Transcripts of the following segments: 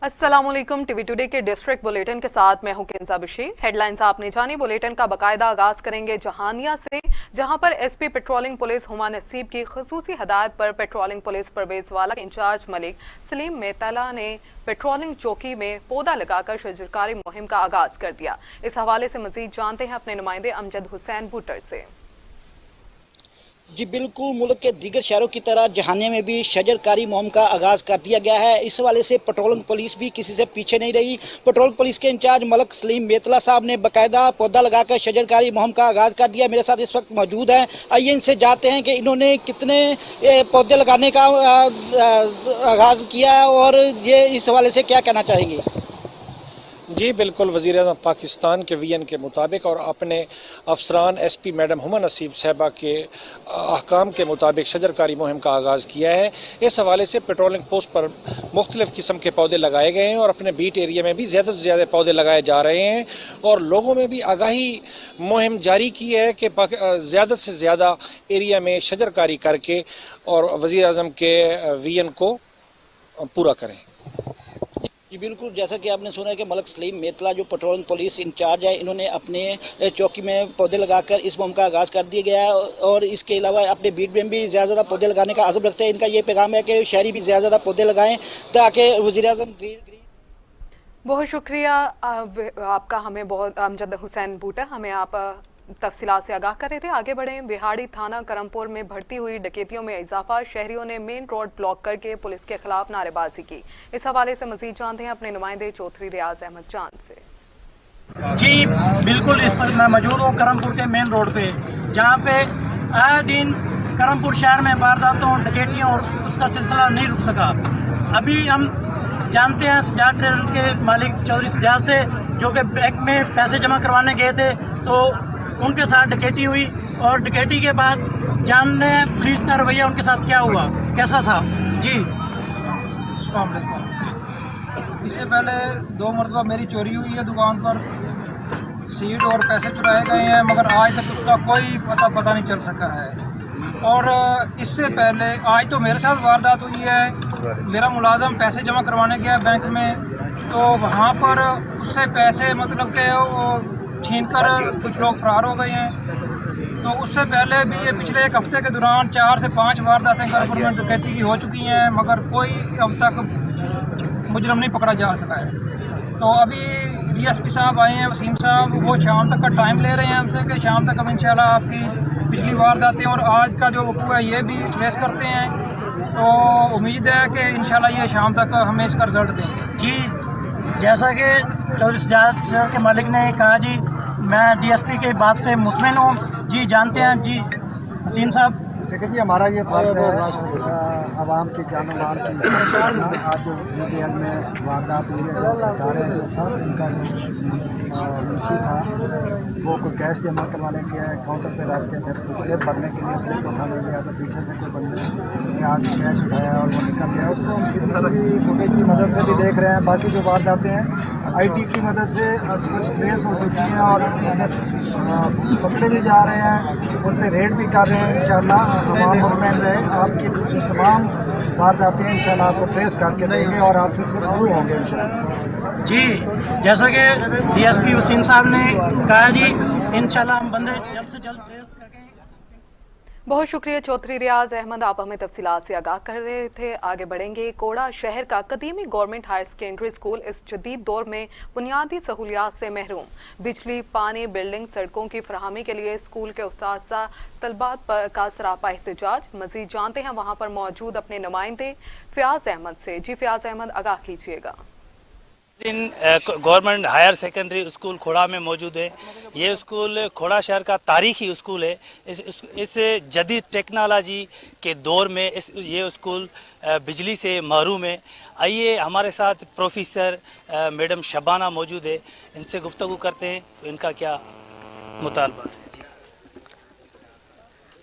अस्सलाम वालेकुम। TV today के डिस्ट्रिक्ट बुलेटिन के साथ मैं हूं किंजा बशीर। हेडलाइंस आपने जानी। बुलेटिन का बाकायदा आगाज करेंगे जहानिया से, जहां पर एसपी पेट्रोलिंग पुलिस हुमा नसीब की खसूसी हदायत पर पेट्रोलिंग पुलिस परवेज वाला के इंचार्ज मलिक सलीम मेहतला ने पेट्रोलिंग चौकी में पौधा लगाकर शजरकारी मुहिम का आगाज कर दिया। इस हवाले से मजीद जानते हैं अपने नुमाइंदे अमजद हुसैन बूटर से। जी बिल्कुल, मुल्क के दीगर शहरों की तरह जहानिया में भी शजरकारी मुहिम का आगाज़ कर दिया गया है। इस हवाले से पेट्रोलिंग पुलिस भी किसी से पीछे नहीं रही। पेट्रोलिंग पुलिस के इंचार्ज मलिक सलीम मेहतला साहब ने बाकायदा पौधा लगाकर शजरकारी मुहिम का आगाज़ कर दिया। मेरे साथ इस वक्त मौजूद हैं। आइए इनसे जानते हैं कि इन्होंने कितने पौधे लगाने का आगाज़ किया है और ये इस हवाले से क्या कहना चाहेंगे। जी बिल्कुल, वज़ीर-ए-आज़म पाकिस्तान के वीएन के मुताबिक और अपने अफसरान एसपी मैडम हुमा नसीब साहबा के अहकाम के मुताबिक शजरकारी मुहिम का आगाज़ किया है। इस हवाले से पेट्रोलिंग पोस्ट पर मुख्तलिफ़ किस्म के पौधे लगाए गए हैं और अपने बीट एरिया में भी ज़्यादा से ज़्यादा पौधे लगाए जा रहे हैं और लोगों में भी आगाही मुहिम जारी की है कि ज़्यादा से ज़्यादा एरिया में शजरकारी करके और वज़ीर-ए-आज़म के वीएन को पूरा करें। जी बिल्कुल, जैसा कि आपने सुना है कि मलिक सलीम मेहतला जो पेट्रोलिंग पुलिस इंचार्ज है, इन्होंने अपने चौकी में पौधे लगाकर इस मुहिम का आगाज़ कर दिया गया है और इसके अलावा अपने बीट में भी ज़्यादा पौधे लगाने का अज़म रखते हैं। इनका ये पैगाम है कि शहरी भी ज़्यादा पौधे लगाएं ताकि वज़ीर-ए-आज़म बहुत शुक्रिया आपका। हमें बहुत अमजद हुसैन बूटर, हमें आप तफसीलात से आगाह कर रहे थे। आगे बढ़ें। बिहाड़ी थाना करमपुर में बढ़ती हुई डकैतियों में इजाफा, शहरियों ने मेन रोड ब्लॉक करके पुलिस के खिलाफ नारेबाजी की। इस हवाले से मजीद जानते हैं अपने नुमाइंदे चौधरी रियाज अहमद जान से। जी बिल्कुल, इस वक्त मैं मौजूद हूँ करमपुर के मेन रोड पे, जहाँ पे आए दिन करमपुर शहर में वारदातों डकैतियों उसका सिलसिला नहीं रुक सका। अभी हम जानते हैं सजाद ट्रेवल के मालिक चौधरी सजाद से, जो कि बैंक में पैसे जमा करवाने गए थे, तो उनके साथ डकैती हुई और डकैती के बाद जानने पुलिस का रवैया उनके साथ क्या हुआ, कैसा था। जी इससे पहले 2 मरतबा मेरी चोरी हुई है दुकान पर, सीट और पैसे चुराए गए हैं, मगर आज तक उसका कोई पता नहीं चल सका है। और इससे पहले आज तो मेरे साथ वारदात हुई है। मेरा मुलाजम पैसे जमा करवाने गया बैंक में, तो वहाँ पर उससे पैसे मतलब कि वो छीन कर कुछ लोग फरार हो गए हैं। तो उससे पहले भी ये पिछले 1 हफ्ते के दौरान 4 से 5 वारदातें करपुर में डकैती की हो चुकी हैं, मगर कोई अब तक मुजरम नहीं पकड़ा जा सका है। तो अभी डीएसपी साहब आए हैं, वसीम साहब, वो शाम तक का टाइम ले रहे हैं हमसे कि शाम तक हम इंशाल्लाह आपकी पिछली वारदातें और आज का जो वक़्त है ये भी ट्रेस करते हैं। तो उम्मीद है कि इंशाल्लाह ये शाम तक हमें इसका रिजल्ट देंगे। जी, जैसा कि चौधरी सजाद के मालिक ने कहा, जी मैं डीएसपी की बात से मुतमिन हूँ। जी जानते हैं जी वसीम साहब। देखिए जी, हमारा ये फर्ज है आवाम की जान माल की। आज जो BBL में वारदात हुई है, जो इदारे हैं जो सब इनका मुंशी था वो कोई कैश जमा करवाने गया है, काउंटर पे रख के फिर स्लिप भरने के लिए स्लिप उठाने गया तो पीछे से कोई बंदे ने आके कैश उठाया और वो निकल गया। उसको हम CCTV फुटेज की मदद से भी देख रहे हैं। बाकी जो वारदातें हैं IT की मदद से कुछ ट्रेस हो चुकी हैं और पकड़े भी जा रहे हैं, उन पर रेड भी कर रहे हैं। इंशाल्लाह तमाम मुतमईन रहे, आपकी तमाम वारदातें इंशाल्लाह आपको ट्रेस करके देंगे और आपसे सुरक्षित होंगे इंशाल्लाह। जी जैसा कि डीएसपी वसीम साहब ने कहा, जी इंशाल्लाह हम बंदे जल्द से जल्द ट्रेस करके। बहुत शुक्रिया चौधरी रियाज अहमद, आप हमें तफसीलात से आगाह कर रहे थे। आगे बढ़ेंगे। कोड़ा शहर का कदीमी गवर्नमेंट हायर सेकेंडरी स्कूल इस जदीद दौर में बुनियादी सहूलियात से महरूम। बिजली, पानी, बिल्डिंग, सड़कों की फराहमी के लिए स्कूल के उस्ताद तलबात का सरापा एहतजाज। मजीद जानते हैं वहाँ पर मौजूद अपने नुमाइंदे फ़याज़ अहमद से। जी फ़याज़ अहमद, आगाह कीजिएगा। गवर्नमेंट हायर सेकेंडरी स्कूल खोड़ा में मौजूद है। ये स्कूल खोड़ा शहर का तारीखी स्कूल है। इस जदीद टेक्नोलॉजी के दौर में ये स्कूल बिजली से महरूम है। आइए हमारे साथ प्रोफेसर मैडम शबाना मौजूद है, इनसे गुफ्तगू करते हैं तो इनका क्या मुतालबा है।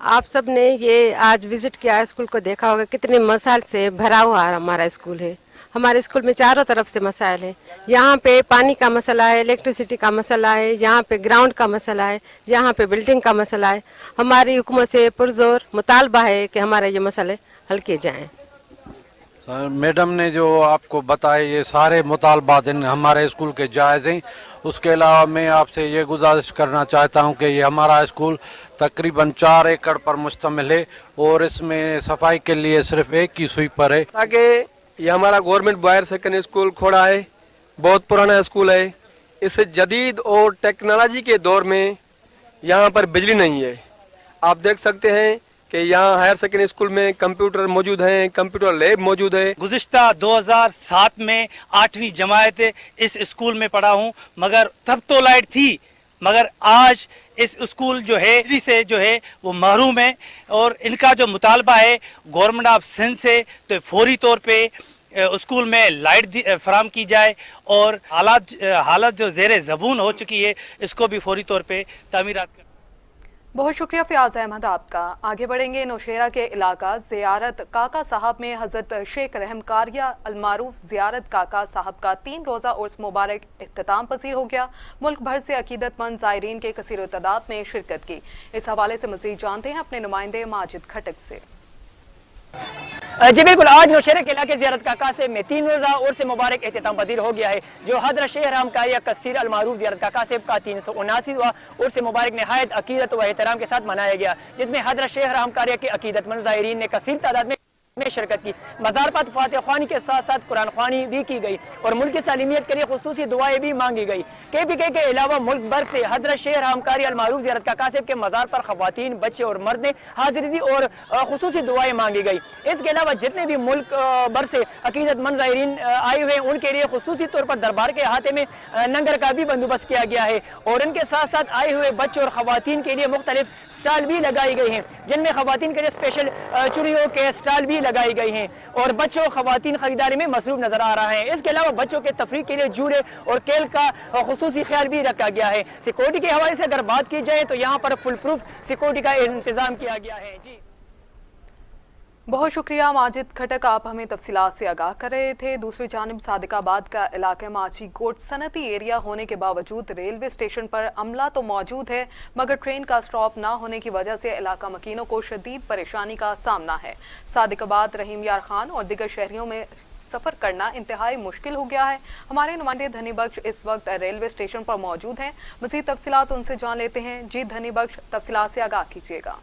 आप सब ने ये आज विजिट किया स्कूल को, देखा होगा कितने मसाइल से भरा हुआ हमारा स्कूल है। हमारे स्कूल में चारों तरफ से मसाइल है। यहाँ पे पानी का मसला है, इलेक्ट्रिसिटी का मसला है, यहाँ पे ग्राउंड का मसला है, यहाँ पे बिल्डिंग का मसला है। हमारी हुकूमत से पुरजोर मुतालबा है कि हमारे ये मसले हल किए जाएँ। मैडम ने जो आपको बताए ये सारे मुतालबात हमारे स्कूल के जायज़ हैं। उसके अलावा मैं आपसे ये गुजारिश करना चाहता हूँ कि ये हमारा स्कूल तकरीबन 4 एकड़ पर मुश्तमिल है और इसमें सफाई के लिए सिर्फ एक ही स्वीपर है। ताकि ये हमारा गवर्नमेंट बॉयर सेकेंडरी स्कूल खोड़ा है, बहुत पुराना स्कूल है। इस जदीद और टेक्नोलॉजी के दौर में यहाँ पर बिजली नहीं है। आप देख सकते हैं कि यहाँ हायर सेकेंडरी स्कूल में कंप्यूटर मौजूद हैं, कंप्यूटर लैब मौजूद है। गुज़िश्ता 2007 में 8वीं जमात इस स्कूल में पढ़ा हूँ, मगर तब तो लाइट थी, मगर आज इस स्कूल जो है बिजली से जो है वो महरूम है। और इनका जो मुतालबा है गवर्नमेंट ऑफ सिंध से, तो फौरी तौर पे स्कूल में लाइट फराम की जाए और हालत जो ज़ेरे ज़बून हो चुकी है इसको भी फौरी तौर पे तामीरात कर। बहुत शुक्रिया फियाज अहमद आपका। आगे बढ़ेंगे नौशेरा के इलाका ज़ियारत काका साहब में हज़रत शेख रहमकारिया अलमारूफ ज़ियारत काका साहब का 3 रोज़ा उर्स मुबारक इख्तिताम पसीर हो गया। मुल्क भर से अकीदतमंद ज़ायरीन के कसीर तादाद में शिरकत की। इस हवाले से मज़ीद जानते हैं अपने नुमाइंदे माजिद खटक से। जी बिल्कुल, आज नौशेरा के इलाके ज़ियारत काका से में 3 रोज़ा उर्स मुबारक इख्तिताम पजीर हो गया है, जो हज़रत शेख रहमकारिया कसीर अलमारूफ ज़ियारत काका साहब का 379वां उर्स मुबारक नहायत अकीदत व एहतराम के साथ मनाया गया, जिसमें हज़रत शेख रहमकारिया के अकीदतमंद ज़ायरीन ने कसीर तादाद में शिरकत की। मज़ार पर फातिहा ख्वानी के साथ साथ कुरान ख्वानी भी की गई और मुल्क की सालिमियत के लिए खुसूसी दुआएं भी मांगी गई। KPK के अलावा मुल्क भर से हज़रत शेख रहमकारिया अलमारूफ ज़ियारत काका साहब के मज़ार पर ख़वातीन, बच्चे और मर्द ने हाज़िरी दी और खुसूसी दुआएं मांगी गई। इसके अलावा जितने भी मुल्क भर से अकीदतमंद ज़ायरीन आए हुए हैं उनके लिए खुसूसी तौर पर दरबार के अहाते में लंगर का भी बंदोबस्त किया गया है और इनके साथ साथ आए हुए बच्चे और ख़वातीन के लिए मुख्तलिफ स्टॉल भी लगाई गई हैं, जिनमें ख़वातीन के लिए स्पेशल चूड़ियों के स्टॉल भी लगाई गई हैं और बच्चों और ख़वातीन खरीदारी में मसरूफ नजर आ रहा है। इसके अलावा बच्चों के तफरीह के लिए जूड़े और खेल का खुसूसी ख्याल भी रखा गया है। सिक्योरिटी के हवाले से अगर बात की जाए तो यहाँ पर फुल प्रूफ सिक्योरिटी का इंतजाम किया गया है। जी बहुत शुक्रिया माजिद खटक, आप हमें तफसीलात से आगाह कर रहे थे। दूसरी जानिब सादिकाबाद का इलाका माची गोट सनती एरिया होने के बावजूद रेलवे स्टेशन पर अमला तो मौजूद है, मगर ट्रेन का स्टॉप ना होने की वजह से इलाका मकीनों को शदीद परेशानी का सामना है। सादिकाबाद, रहीम यार खान और दीगर शहरियों में सफ़र करना इंतहाई मुश्किल हो गया है। हमारे नुमाइंदे धनी बख्श इस वक्त रेलवे स्टेशन पर मौजूद हैं, मज़ीद तफसीलात उनसे जान लेते हैं। जी धनी बख्श, तफसीलात से आगाह कीजिएगा।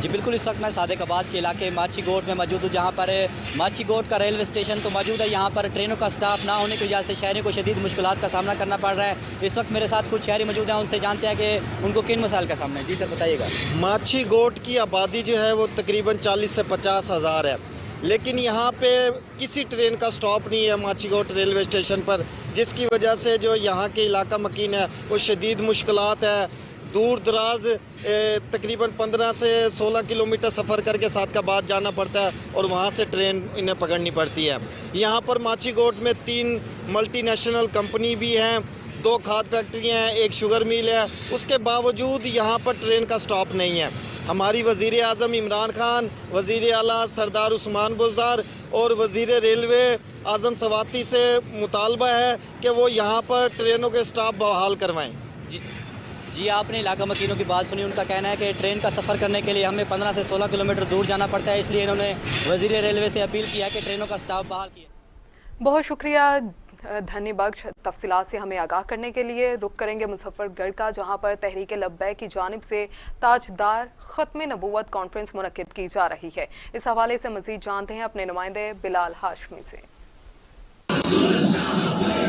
जी बिल्कुल, इस वक्त मैं सादिकाबाद के इलाके माची गोट में मौजूद हूँ, जहाँ पर माची गोट का रेलवे स्टेशन तो मौजूद है। यहाँ पर ट्रेनों का स्टाफ ना होने की वजह से शहरियों को शदीद मुश्किलात का सामना करना पड़ रहा है। इस वक्त मेरे साथ कुछ शहरी मौजूद हैं, उनसे जानते हैं कि उनको किन मसाइल का सामना है। जी सर बताइएगा। माची गोट की आबादी जो है वो तकरीबन 40 से 50 हज़ार है, लेकिन यहाँ पे किसी ट्रेन का स्टॉप नहीं है माची गोट रेलवे स्टेशन पर, जिसकी वजह से जो यहाँ के इलाका मकीन है वो शदीद मुश्किलात है। दूर दराज तकरीबन 15 से 16 किलोमीटर सफ़र करके सादिकाबाद जाना पड़ता है और वहाँ से ट्रेन इन्हें पकड़नी पड़ती है। यहाँ पर माची गोट में 3 मल्टीनेशनल कंपनी भी हैं, 2 खाद फैक्ट्रियाँ हैं, 1 शुगर मिल है। उसके बावजूद यहाँ पर ट्रेन का स्टॉप नहीं है। हमारी वज़ीर आज़म इमरान खान, वज़ीर आला सरदार उस्मान बुज़दार और वज़ीर रेलवे आज़म सवाती से मुतालबा है कि वो यहाँ पर ट्रेनों के स्टॉप बहाल करवाएँ। जी आपने इलाका मकीनों की बात सुनी, उनका कहना है कि ट्रेन का सफ़र करने के लिए हमें 15 से 16 किलोमीटर दूर जाना पड़ता है, इसलिए इन्होंने वज़ीर रेलवे से अपील किया कि ट्रेनों का स्टाफ बहाल किया। बहुत शुक्रिया धनी बख्श, तफसीलात से हमें आगाह करने के लिए। रुक करेंगे मुजफ्फरगढ़ का, जहां पर तहरीक लब्बैक की जानिब से ताजदार ख़त्म नबूवत कॉन्फ्रेंस मुनक्किद की जा रही है। इस हवाले से मज़ीद जानते हैं अपने नुमाइंदे बिलाल हाशमी से।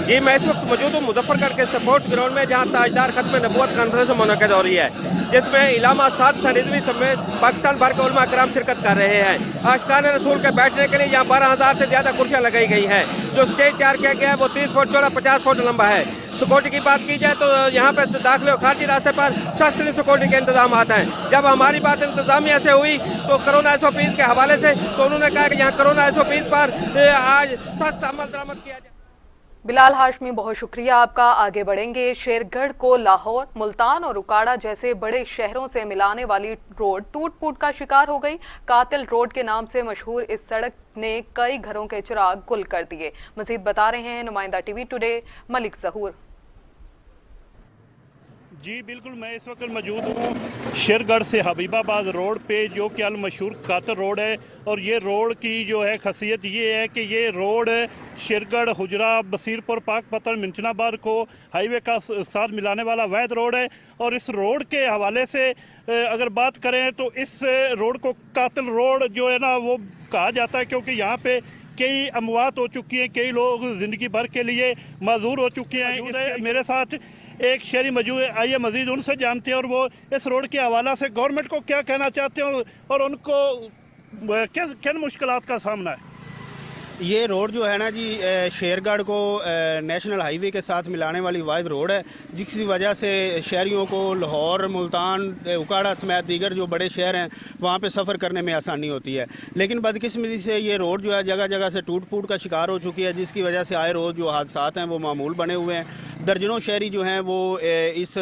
जी मैं इस वक्त मौजूद हूँ मुजफ्फरगढ़ के स्पोर्ट्स ग्राउंड में, जहाँ ताजदार ख़त्म नबूवत कॉन्फ्रेंस मुनक्किद हो रही है, जिसमें इलामा साद सनदवी समेत पाकिस्तान भर के उलमा कराम शिरकत कर रहे हैं। आशिकान रसूल के बैठने के लिए यहाँ 12,000 से ज़्यादा कुर्सियाँ लगाई गई हैं। जो स्टेज तैयार किया गया है वो 30 फुट चौड़ा 50 फुट लंबा है। सिक्योरिटी की बात की जाए तो यहाँ पर दाखिले और खारजी रास्ते पर सख्त सिक्योरिटी के इंतजाम हैं। जब हमारी बात इंतजामिया से हुई तो कोरोना SOPs के हवाले से, तो उन्होंने कहा कि यहाँ कोरोना SOPs पर आज सख्त अमल दरामद किया जाए। बिलाल हाशमी, बहुत शुक्रिया आपका। आगे बढ़ेंगे। शेरगढ़ को लाहौर, मुल्तान और उकाड़ा जैसे बड़े शहरों से मिलाने वाली रोड टूट फूट का शिकार हो गई। कातिल रोड के नाम से मशहूर इस सड़क ने कई घरों के चिराग गुल कर दिए। मजीद बता रहे हैं नुमाइंदा TV टुडे मलिक ज़हूर। जी बिल्कुल, मैं इस वक्त मौजूद हूँ शेरगढ़ से हबीबाबाद रोड पे, जो कि अल मशहूर कातर रोड है। और ये रोड की जो है खासियत ये है कि ये रोड शेरगढ़, हुजरा, बसीरपुर, पाकपतन, मिंचनाबाद को हाईवे का साथ मिलाने वाला वैध रोड है। और इस रोड के हवाले से अगर बात करें तो इस रोड को कातिल रोड जो है ना वो कहा जाता है, क्योंकि यहाँ पे कई अमवात हो चुकी हैं, कई लोग ज़िंदगी भर के लिए माजूर हो चुके हैं। मेरे साथ एक शहरी मौजूद है, आइए मज़ीद उनसे जानते हैं और वो इस रोड के हवाला से गवर्नमेंट को क्या कहना चाहते हैं और उनको किन मुश्किलात का सामना है। ये रोड जो है ना जी, शेरगढ़ को नेशनल हाईवे के साथ मिलाने वाली वाहिद रोड है, जिसकी वजह से शहरियों को लाहौर, मुल्तान, उकाड़ा समेत दीगर जो बड़े शहर हैं वहाँ पे सफ़र करने में आसानी होती है। लेकिन बदकिस्मती से ये रोड जो है जगह जगह से टूट फूट का शिकार हो चुकी है, जिसकी वजह से आए रोज़ जो हादसात हैं वो मामूल बने हुए हैं। दर्जनों शहरी जो हैं वो इस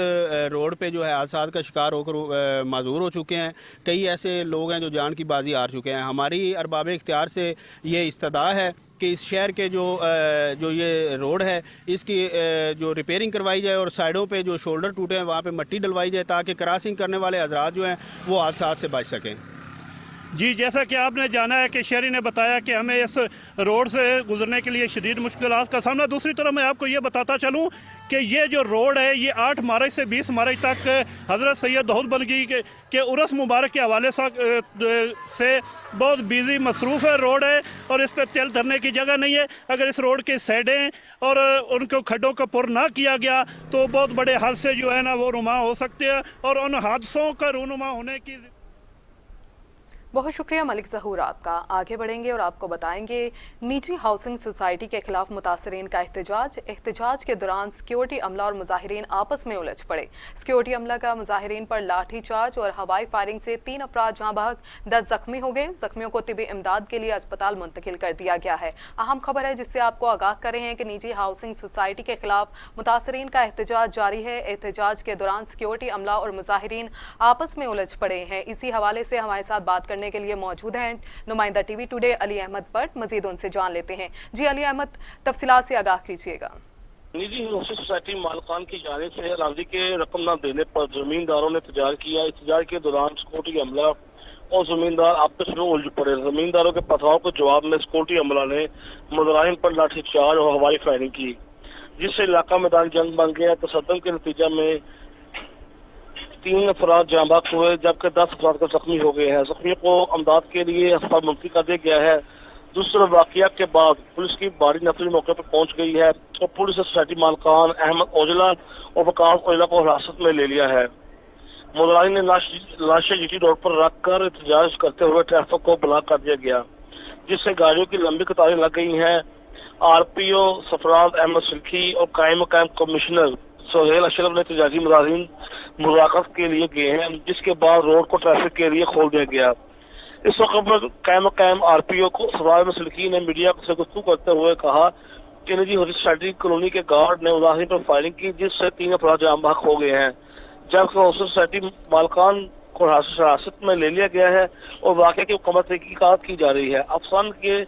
रोड पे जो है हादसात का शिकार होकर माजूर हो चुके हैं। कई ऐसे लोग हैं जो जान की बाजी हार चुके हैं। हमारी अरबाब इख्तियार से ये इस्तदा है कि इस शहर के जो ये रोड है इसकी जो रिपेयरिंग करवाई जाए और साइडों पे जो शोल्डर टूटे हैं वहाँ पे मिट्टी डलवाई जाए, ताकि क्रॉसिंग करने वाले हजरात जो हैं वो हादसात से बच सकें। जी, जैसा कि आपने जाना है कि शहरी ने बताया कि हमें इस रोड से गुजरने के लिए शदीद मुश्किलात का सामना। दूसरी तरफ मैं आपको ये बताता चलूँ कि ये जो रोड है ये 8 मार्च से 20 मार्च तक हज़रत सैयद दाऊद बनगी के उर्स मुबारक के हवाले से बहुत बिजी मसरूफ़ है रोड है, और इस पर तेल धरने की जगह नहीं है। अगर इस रोड की साइडें और उनको खड्डों को पुर ना किया गया तो बहुत बड़े हादसे जो है ना वो रुमा हो सकते हैं, और उन हादसों का रूनुमा होने की। बहुत शुक्रिया मलिक ज़हूर आपका। आगे बढ़ेंगे और आपको बताएंगे निजी हाउसिंग सोसाइटी के खिलाफ मुतासरीन का एहतजाज के दौरान सिक्योरिटी अमला और मुजाहिरीन आपस में उलझ पड़े। सिक्योरिटी अमला का मुजाहिरीन पर लाठी चार्ज और हवाई फायरिंग से 3 अफराद जहां बहक 10 जख्मी हो गए। जख्मियों को तिबी इमदाद के लिए अस्पताल मुंतकिल कर दिया गया है। अहम खबर है जिससे आपको आगाह कर रहे हैं कि निजी हाउसिंग सोसाइटी के खिलाफ मुतासरीन का एहतजाज जारी है। एहतजाज के दौरान सिक्योरिटी अमला और मुजाहिरीन आपस में उलझ पड़े हैं। इसी हवाले से हमारे साथ बात करने के लिए मौजूद हैं नुमाइंदा टीवी टुडे अली अहमद भट्ट। मजीद उनसे जान लेते हैं। जी अली अहमद, तफसीलात से आगाह कीजिएगा। निजी हाउसिंग सोसाइटी मालकान की जानिब से अराजी के रकम न देने पर जमींदारों ने एहतजाज किया। एहतजाज के दौरान सिक्योरिटी अमला और जमींदार आपस में उलझ पड़े। जमींदारों के पथराव के जवाब में सिक्योरिटी अमला ने मुजाहिरीन पर लाठीचार्ज और हवाई फायरिंग की, जिससे इलाका मैदान जंग बन गया। तसद्दम के नतीजा में 3 अफराद जाँ बहक हुए, जबकि 10 अफराद को जख्मी हो गए हैं। जख्मियों को अमदाद के लिए अस्पताल मुंतकिल कर दिया गया है। दूसरे वाक़या के बाद पुलिस की भारी नफरी मौके पर पहुंच गई है और पुलिस ने सोसाइटी मालकान अहमद ओजला और वकास ओजला को हिरासत में ले लिया है। मुजाहिरीन ने लाशें जीटी रोड पर रख कर एहतजाज करते हुए ट्रैफिक को ब्लॉक कर दिया गया, जिससे गाड़ियों की लंबी कतारें लग गई हैं। RPO सफराज अहमद सिल्की और कायम कमिश्नर सोहेल अशरफ ने एहतजाजी मुजाहिरीन मुलाकात के लिए गए हैं, जिसके बाद रोड को ट्रैफिक के लिए खोल दिया गया। इस वक्त में कायम RPO को सफराज अहमद सिल्की ने मीडिया से गुफ्तगू करते हुए कहा कि निजी सोसाइटी कॉलोनी के गार्ड ने मुजाहिरीन पर फायरिंग की, जिससे 3 अफराद जाँ बहक हो गए हैं, जबकि सोसाइटी मालकान को हिरासत में ले लिया गया है और वाक़े की मुकम्मल तहकीकात की जा रही है। अफसान के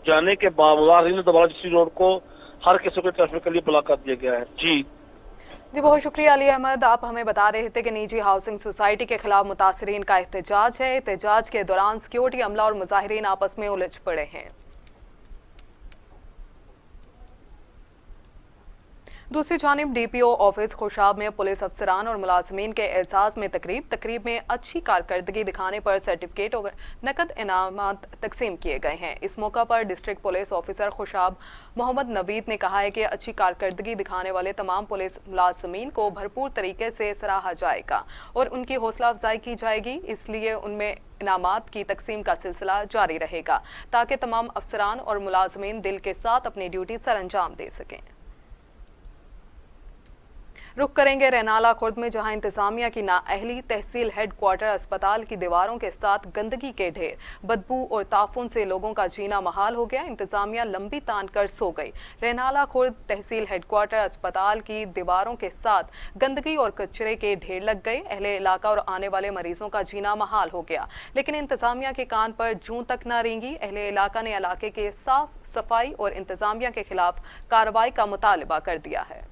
जाने के बाद मुजाहिरीन ने दोबारा जीटी रोड को हर किस्म के ट्रैफिक के लिए ब्लॉक कर दिया गया है। जी बहुत शुक्रिया अली अहमद। आप हमें बता रहे थे कि निजी हाउसिंग सोसाइटी के खिलाफ मुतासरीन का एहतजाज है। एहतजाज के दौरान सिक्योरिटी अमला और मुजाहिरीन आपस में उलझ पड़े हैं। दूसरी जानिब DPO ऑफिस खुशाब में पुलिस अफसरान और मुलाजमीन के एजाज में तकरीब में अच्छी कारकर्दगी दिखाने पर सर्टिफिकेट और नकद इनामात तकसीम किए गए हैं। इस मौका पर district police officer Khushab Mohammad Naveed ने कहा है कि अच्छी कारकर्दगी दिखाने वाले तमाम पुलिस मुलाजमीन को भरपूर तरीके से सराहा जाएगा और उनकी हौसला अफजाई की जाएगी, इसलिए उनमें इनामात की तकसीम का सिलसिला जारी रहेगा ताकि तमाम अफसरान और मुलाजमीन दिल के साथ अपनी ड्यूटी सर अंजाम दे सकें। रुख करेंगे रैनाला खुर्द में, जहां इंतजामिया की नाअहली तहसील हेड क्वार्टर अस्पताल की दीवारों के साथ गंदगी के ढेर, बदबू और ताफुन से लोगों का जीना महाल हो गया। इंतजामिया लंबी तान कर सो गई। रैनाला खुर्द तहसील हेड क्वार्टर अस्पताल की दीवारों के साथ गंदगी और कचरे के ढेर लग गए। अहले इलाका और आने वाले मरीजों का जीना महाल हो गया, लेकिन इंतजामिया के कान पर जूं तक न रेंगी। अहले इलाका ने इलाके के साफ सफाई और इंतजामिया के खिलाफ कार्रवाई का मुतालबा कर दिया है।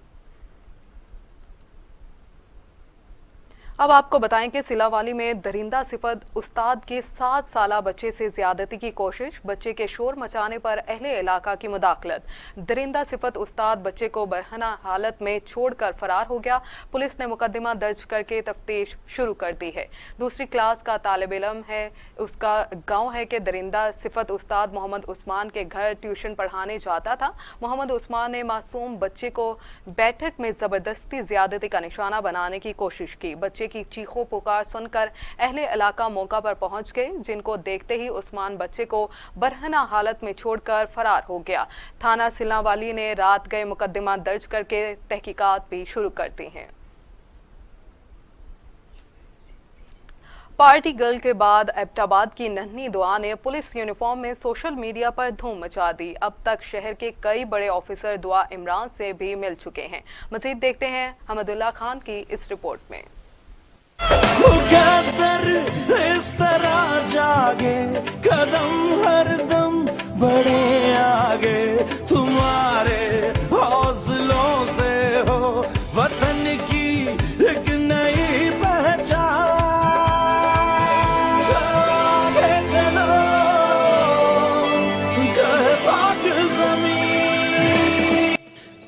अब आपको बताएं कि सिलावाली में दरिंदा सिफत उस्ताद के 7 साला बच्चे से ज्यादती की कोशिश, बच्चे के शोर मचाने पर अहले इलाका की मुदाखलत। दरिंदा सिफत उस्ताद बच्चे को बरहना हालत में छोड़कर फरार हो गया। पुलिस ने मुकदमा दर्ज करके तफ्तीश शुरू कर दी है। दूसरी क्लास का तालिब इल्म है, उसका गांव है कि दरिंदा सिफत उस्ताद मोहम्मद उस्मान के घर ट्यूशन पढ़ाने जाता था। मोहम्मद उस्मान ने मासूम बच्चे को बैठक में जबरदस्ती ज्यादती का निशाना बनाने की कोशिश की। बच्चे की चीखों पुकार सुनकर अहले इलाका मौका पर पहुंच गए, जिनको देखते ही उस्मान बच्चे को बरहना हालत में छोड़कर फरार हो गया। थाना सिलावाली ने रात गए मुकदमा दर्ज करके तहकीकात भी शुरू कर दी हैं। पार्टी गर्ल के बाद एबटाबाद की नन्ही दुआ ने पुलिस यूनिफॉर्म में सोशल मीडिया पर धूम मचा दी। अब तक शहर के कई बड़े ऑफिसर दुआ इमरान से भी मिल चुके हैं। मजीद देखते हैं हमदुल्ला खान की इस रिपोर्ट में। इस तरह जागे कदम हर दम बढ़े आगे, तुम्हारे हौसलों से हो वतन की एक नई पहचान।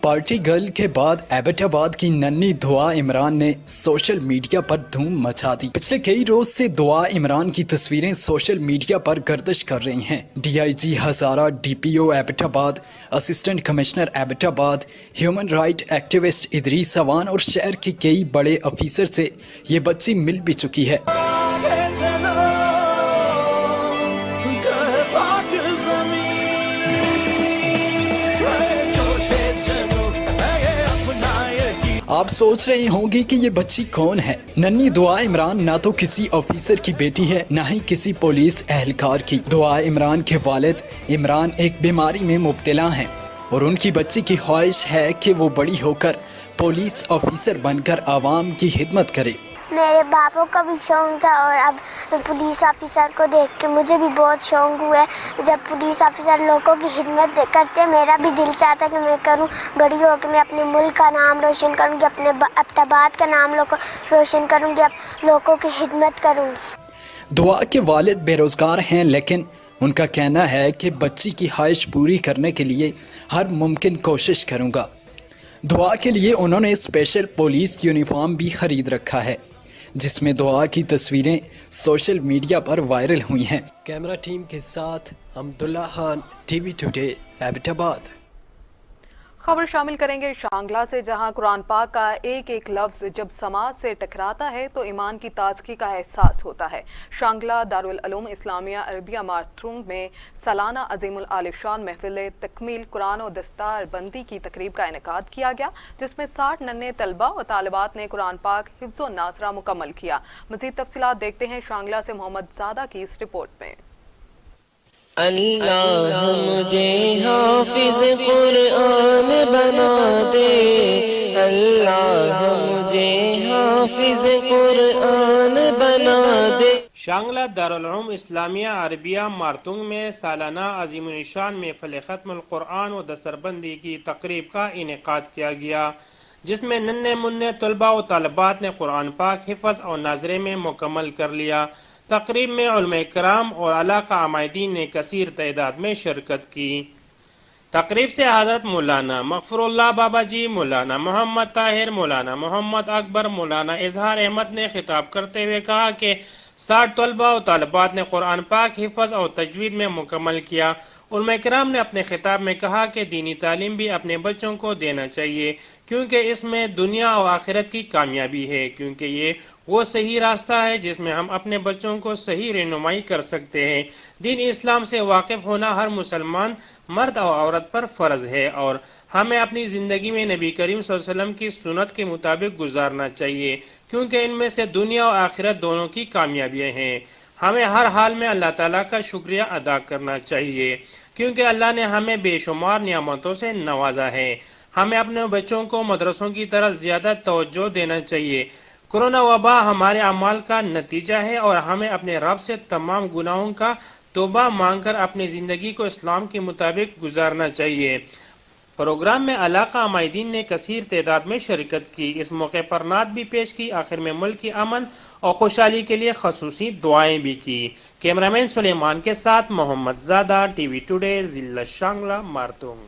पार्टी गर्ल के बाद एबटाबाद की नन्ही दुआ इमरान ने सोशल मीडिया पर धूम मचा दी। पिछले कई रोज से दुआ इमरान की तस्वीरें सोशल मीडिया पर गर्दिश कर रही हैं। DIG Hazara, DPO Abbottabad, assistant commissioner Abbottabad, human right activist Idrees Sawan और शहर के कई बड़े अफीसर से ये बच्ची मिल भी चुकी है। आप सोच रहे होंगे कि ये बच्ची कौन है। नन्ही दुआ इमरान ना तो किसी ऑफिसर की बेटी है, ना ही किसी पुलिस एहलकार की। दुआ इमरान के वालिद इमरान एक बीमारी में मुब्तला हैं और उनकी बच्ची की ख्वाहिश है कि वो बड़ी होकर पुलिस ऑफिसर बनकर आवाम की खिदमत करे। मेरे बापों का भी शौक था और अब पुलिस ऑफिसर को देख के मुझे भी बहुत शौक हुआ है। जब पुलिस ऑफिसर लोगों की खिदमत करते हैं, मेरा भी दिल चाहता है कि मैं करूं, बड़ी होकर मैं अपने मुल्क का नाम रोशन करूंगी, अपने एबटाबाद का नाम रोशन करूंगी, लोगों की खिदमत करूंगी। दुआ के वालिद बेरोजगार हैं, लेकिन उनका कहना है कि बच्ची की ख्वाहिश पूरी करने के लिए हर मुमकिन कोशिश करूंगा। दुआ के लिए उन्होंने स्पेशल पुलिस यूनिफॉर्म भी खरीद रखा है, जिसमें दुआ की तस्वीरें सोशल मीडिया पर वायरल हुई हैं। कैमरा टीम के साथ हमदुल्ला खान, टीवी टुडे, एबटाबाद। खबर शामिल करेंगे शांगला से, जहां कुरान पाक का एक एक लफ्ज़ जब समाज से टकराता है तो ईमान की ताजगी का एहसास होता है। शांगला दारुल उलूम इस्लामिया अरबिया मार्तरूम में सालाना अजीमुल आलिशान महफिल तकमील कुरान और दस्तार बंदी की तकरीब का इनेकाद किया गया, जिसमें 60 नन्हे तलबा और तालिबात ने कुरान पाक हिफ्ज़ व नाज़रा मुकम्मल किया। मज़ीद तफसीलात देखते हैं शांगला से मोहम्मद ज़ादा की इस रिपोर्ट में। अल्लाह मुझे हाफिज कुरान बना दे, अल्लाह मुझे हाफिज कुरान बना दे। शांगला दारुल उलूम इस्लामिया अरबिया मार्तुंग में सालाना अजीमुल निशान महफिल खत्मुल कुरान और दस्तरबंदी की तकरीब का इनेकाद किया गया, जिसमें नन्हे मुन्ने तलबा और तालिबात ने कुरान पाक हिफ्ज़ और नाज़रे में मुकम्मल कर लिया। तकरीब में उलमा कराम और अलाका आमादीन ने कसीर तादाद में शिरकत की। तकरीब से हज़रत मौलाना मग़फ़ुरुल्लाह बाबा जी, मौलाना मोहम्मद ताहिर, मौलाना मोहम्मद अकबर, मौलाना इजहार अहमद ने खिताब करते हुए कहा कि 60 तलबा और तालिबात ने कुरान पाक हिफ्ज़ और तजवीद में मुकम्मल किया। उलमा किराम ने अपने खिताब में कहा कि दीनी तालीम भी अपने बच्चों को देना चाहिए, क्योंकि इसमें दुनिया और आखिरत की कामयाबी है, क्योंकि ये वो सही रास्ता है जिसमें हम अपने बच्चों को सही रहनुमाई कर सकते हैं। दीन इस्लाम से वाकिफ़ होना हर मुसलमान मर्द और औरत पर फ़र्ज़ है और हमें अपनी ज़िंदगी में नबी करीम सल्लल्लाहु अलैहि वसल्लम की सुन्नत के मुताबिक गुजारना चाहिए, क्योंकि इनमें से दुनिया और आखिरत दोनों की कामयाबियाँ हैं। हमें हर हाल में अल्लाह ताला का शुक्रिया अदा करना चाहिए, क्योंकि अल्लाह ने हमें बेशुमार नियामतों से नवाजा है। हमें अपने बच्चों को मदरसों की तरफ ज़्यादा तवज्जो देना चाहिए। कोरोना वबा हमारे अमाल का नतीजा है और हमें अपने रब से तमाम गुनाहों का तौबा मांगकर अपनी ज़िंदगी को इस्लाम के मुताबिक गुजारना चाहिए। प्रोग्राम में इलाका अमायदीन ने कसीर तादाद में शिरकत की। इस मौके पर नात भी पेश की। आखिर में मुल्क की अमन और खुशहाली के लिए खसूसी दुआएं भी की। कैमरामैन सुलेमान के साथ मोहम्मद ज़ादा, टीवी टुडे, जिला शांगला, मारतूम।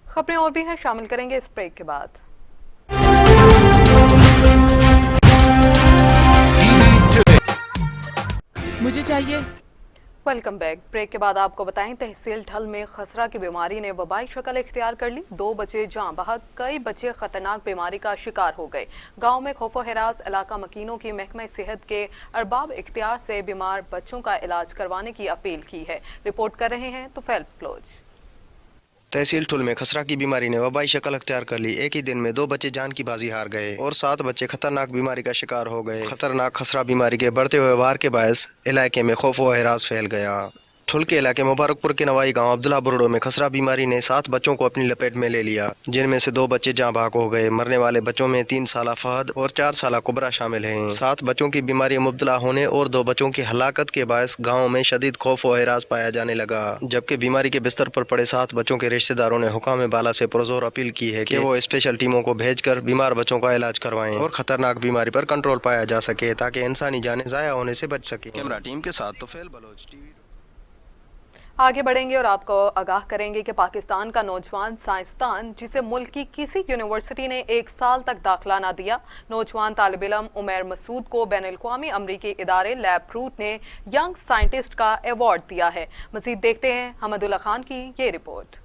खबरें और भी हैं, शामिल करेंगे इस ब्रेक के बाद। मुझे चाहिए। Welcome back. ब्रेक के बाद आपको बताएं, तहसील ढल में खसरा की बीमारी ने वबाई शक्ल इख्तियार कर ली। 2 बच्चे जाँ बहक, कई बच्चे खतरनाक बीमारी का शिकार हो गए। गांव में खौफो हिरास इलाका मकीनों की महकमा सेहत के अरबाब इख्तियार से बीमार बच्चों का इलाज करवाने की अपील की है। रिपोर्ट कर रहे हैं तुफैल फ्लोज। तहसील ठुल में खसरा की बीमारी ने वबाई शक्ल अख्तियार कर ली। एक ही दिन में 2 बच्चे जान की बाजी हार गए और 7 बच्चे खतरनाक बीमारी का शिकार हो गए। खतरनाक खसरा बीमारी के बढ़ते हुए वार के बायस इलाके में खौफ व हिरास फैल गया। ठुल के इलाके मुबारकपुर के नवाई गांव अब्दुल्ला बुरडो में खसरा बीमारी ने 7 बच्चों को अपनी लपेट में ले लिया, जिनमें से 2 बच्चे जाँ बहक हो गए। मरने वाले बच्चों में 3 साला फहद और 4 साला कुबरा शामिल हैं। 7 बच्चों की बीमारी मुब्तला होने और 2 बच्चों की हलाकत के बायस गाँव में शदीद खौफ व हिरास पाया जाने लगा, जबकि बीमारी के बिस्तर पर पड़े 7 बच्चों के रिश्तेदारों ने हुकाम बाला से पुरजोर अपील की है कि वो स्पेशल टीमों को भेजकर बीमार बच्चों का इलाज करवाएं और खतरनाक बीमारी पर कंट्रोल पाया जा सके ताकि इंसानी जानें ज़ाया होने से बच सके। कैमरा टीम के साथ तुफैल बलोच, टीवी। आगे बढ़ेंगे और आपको आगाह करेंगे कि पाकिस्तान का नौजवान साइंसदान जिसे मुल्क की किसी यूनिवर्सिटी ने 1 साल तक दाखिला ना दिया, नौजवान तालिब इल्म उमैर मसूद को बैनुल-अक़वामी अमरीकी इदारे लैब रूट ने यंग साइंटिस्ट का अवार्ड दिया है। मजीद देखते हैं हमदुल्ला खान की ये रिपोर्ट।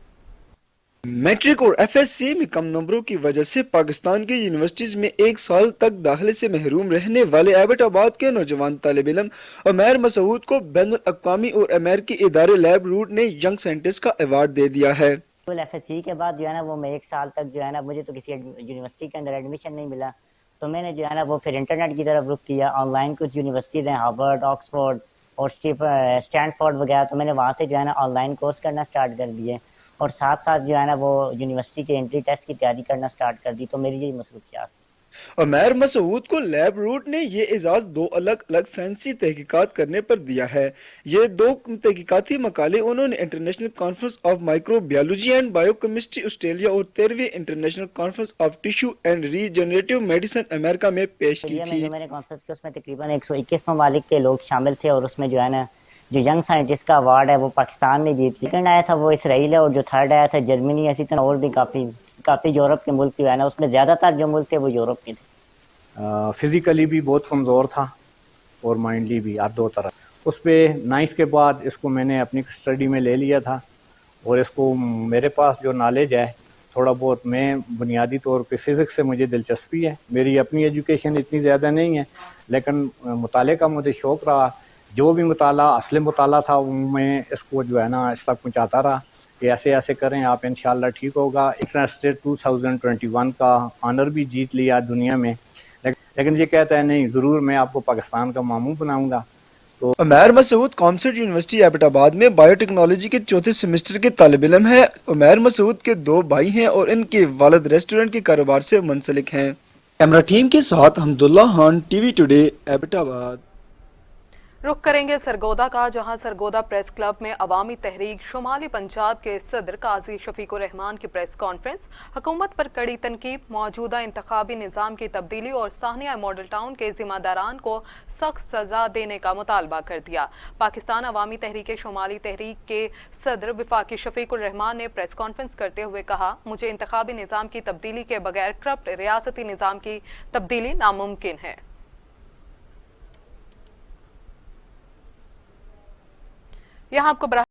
मैट्रिक और एफएससी में कम नंबरों की वजह से पाकिस्तान की यूनिवर्सिटीज में 1 साल तक दाखिले से महरूम रहने वाले एबटाबाद के नौजवान तालिब इल्म उमैर मसूद को बैनुल-अक़वामी और अमेरिकी इदारे लैब रूट ने यंग साइंटिस्ट का अवार्ड दे दिया है। एफएससी के बाद जो है ना वो मैं 1 साल तक जो है ना मुझे तो किसी यूनिवर्सिटी के अंदर एडमिशन नहीं मिला, तो मैंने जो है ना वो फिर इंटरनेट की तरफ रुख किया। ऑनलाइन कुछ यूनिवर्सिटीज हैं, हार्वर्ड, ऑक्सफोर्ड और स्टैनफोर्ड वगैरह, तो मैंने वहाँ से जो है ना ऑनलाइन कोर्स करना स्टार्ट कर दिए और साथ साथ जो है ना वो यूनिवर्सिटी के एंट्री टेस्ट की तैयारी करना स्टार्ट कर दी। तो मेरी यही मसरूफियात। उमैर मसूद को लैब रूट ने ये एजाज 2 अलग अलग साइंसी तहकीकात करने पर दिया है। ये 2 तहकीकाती मकाले उन्होंने international conference of microbiology and biochemistry Australia और 13वीं international conference of tissue and regenerative medicine America में पेश की थी। जो मैंने कॉन्फ्रेंस की उसमें तकरीबन 121 ममालिक के लोग शामिल थे और उसमें जो है ना जो यंग साइंटिस्ट का अवार्ड है वो पाकिस्तान ने जीत लिया। सेकंड आया था वो इसराइल है और जो थर्ड आया था जर्मनी। ऐसी तरह और भी काफ़ी यूरोप के मुल्क जो है ना उसमें ज़्यादातर जो मुल्क थे वो यूरोप के थे। फिजिकली भी बहुत कमज़ोर था और माइंडली भी, आप 2 तरह। उस पर 9th के बाद इसको मैंने अपनी स्टडी में ले लिया था और इसको मेरे पास जो नॉलेज है थोड़ा बहुत, मैं बुनियादी तौर पे फ़िज़िक्स से मुझे दिलचस्पी है। मेरी अपनी एजुकेशन इतनी ज़्यादा नहीं है लेकिन मुताले का मुझे शौक़ रहा। जो भी मुताला असली मुताला था मैं इसको जो है ना इस तक पहुँचाता रहा कि ऐसे ऐसे करें आप, इंशाल्लाह ठीक होगा। इंटरनेशनल 2021 का ऑनर भी जीत लिया दुनिया में, लेकिन ये कहता है नहीं ज़रूर मैं आपको पाकिस्तान का मामू बनाऊंगा। तो उमैर मसूद कॉमसेट यूनिवर्सिटी एबटाबाद में बायोटेक्नोलॉजी के 4थे सेमेस्टर के तालिब इल्म है। उमैर मसूद के 2 भाई हैं और इनके वालिद रेस्टोरेंट के कारोबार से मुंसलिक हैं। कैमरा टीम के साथ हमदुल्ला खान, टीवी टुडे, एबटाबाद। रुख करेंगे सरगोदा का, जहां सरगोदा प्रेस क्लब में अवामी तहरीक शुमाली पंजाब के सदर काजी शफीकुर रहमान की प्रेस कॉन्फ्रेंस। हुकूमत पर कड़ी तनकीद, मौजूदा इंतखाबी निज़ाम की तब्दीली और साहनिया मॉडल टाउन के जिम्मेदारान को सख्त सजा देने का मुतालबा कर दिया। पाकिस्तान अवामी तहरीक शुमाली तहरीक के सदर वफाकी शफीकुर रहमान ने प्रेस कॉन्फ्रेंस करते हुए कहा, मुझे इंतखाबी निज़ाम की तब्दीली के बगैर करप्ट रियासती निज़ाम की तब्दीली नामुमकिन है। यहाँ आपको बराह